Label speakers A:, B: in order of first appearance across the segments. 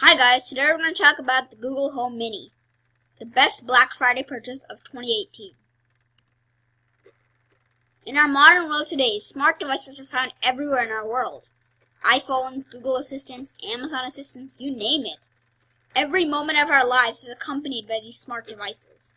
A: Hi guys, today we're going to talk about the Google Home Mini, the best Black Friday purchase of 2018. In our modern world today, smart devices are found everywhere in our world. iPhones, Google Assistants, Amazon Assistants, you name it. Every moment of our lives is accompanied by these smart devices.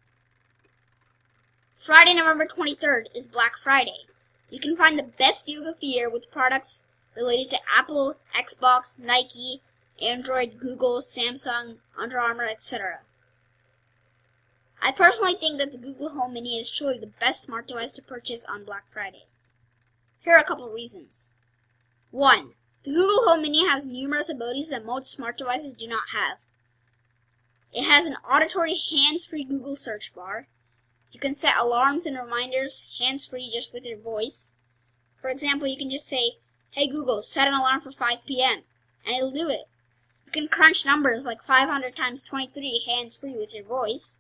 A: Friday, November 23rd is Black Friday. You can find the best deals of the year with products related to Apple, Xbox, Nike, Android, Google, Samsung, Under Armour, etc. I personally think that the Google Home Mini is truly the best smart device to purchase on Black Friday. Here are a couple of reasons. 1. The Google Home Mini has numerous abilities that most smart devices do not have. It has an auditory hands-free Google search bar. You can set alarms and reminders hands-free just with your voice. For example, you can just say, "Hey Google, set an alarm for 5 p.m. and it'll do it. You can crunch numbers like 500 times 23 hands-free with your voice.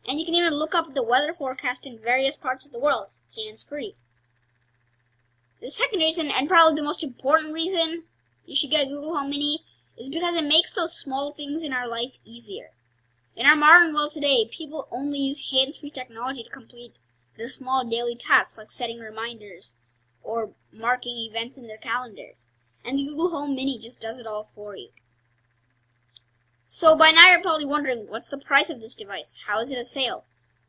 A: And you can even look up the weather forecast in various parts of the world, hands-free. The second reason, and probably the most important reason you should get Google Home Mini, is because it makes those small things in our life easier. In our modern world today, people only use hands-free technology to complete their small daily tasks like setting reminders or marking events in their calendars. And the Google Home Mini just does it all for you. So by now you're probably wondering, what's the price of this device? How is it a sale?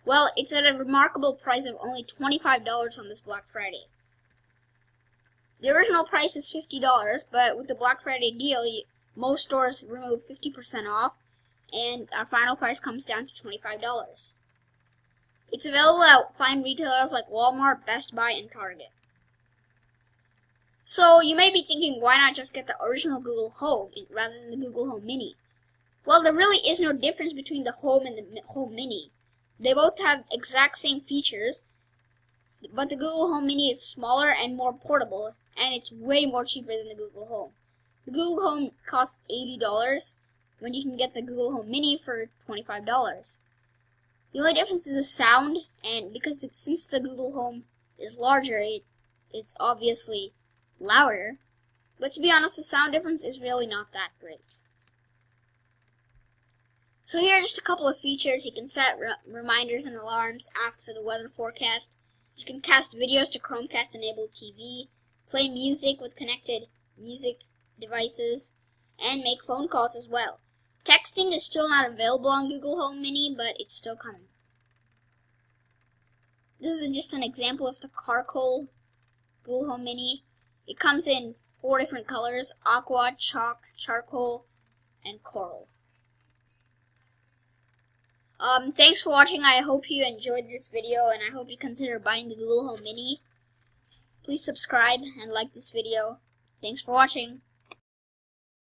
A: Well, it's at a remarkable price of only $25 on this Black Friday. The original price is $50, but with the Black Friday deal, most stores remove 50% off, and our final price comes down to $25. It's available at fine retailers like Walmart, Best Buy, and Target. So you may be thinking, why not just get the original Google Home rather than the Google Home Mini? Well, there really is no difference between the Home and the Home Mini. They both have exact same features, but the Google Home Mini is smaller and more portable, and it's way more cheaper than the Google Home. The Google Home costs $80, when you can get the Google Home Mini for $25. The only difference is the sound, and since the Google Home is larger, it's obviously louder. But to be honest, the sound difference is really not that great. So here are just a couple of features. You can set reminders and alarms, ask for the weather forecast. You can cast videos to Chromecast-enabled TV, play music with connected music devices, and make phone calls as well. Texting is still not available on Google Home Mini, but it's still coming. This is just an example of the charcoal Google Home Mini. It comes in 4 different colors: aqua, chalk, charcoal, and coral. Thanks for watching. I hope you enjoyed this video, and I hope you consider buying the Google Home Mini. Please subscribe and like this video. Thanks for watching.